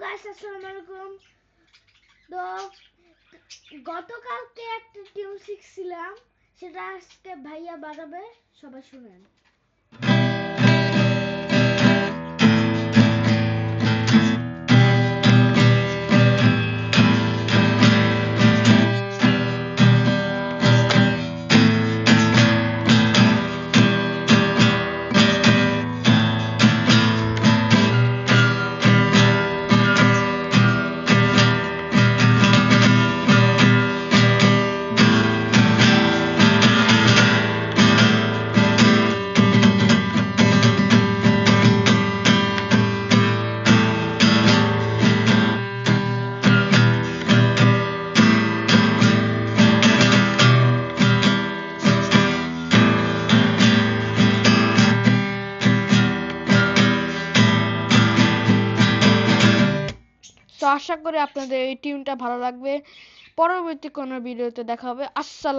Guys আসসালামু আলাইকুম। তো গতকালকে একটা টিউন শিখছিলাম, সেটা আজকে ভাইয়া বাজাবে, সবাই শুনেন। তো আশা করি আপনাদের এই টিউনটা ভালো লাগবে। পরবর্তী কোনো ভিডিওতে দেখা হবে। আসসালাম।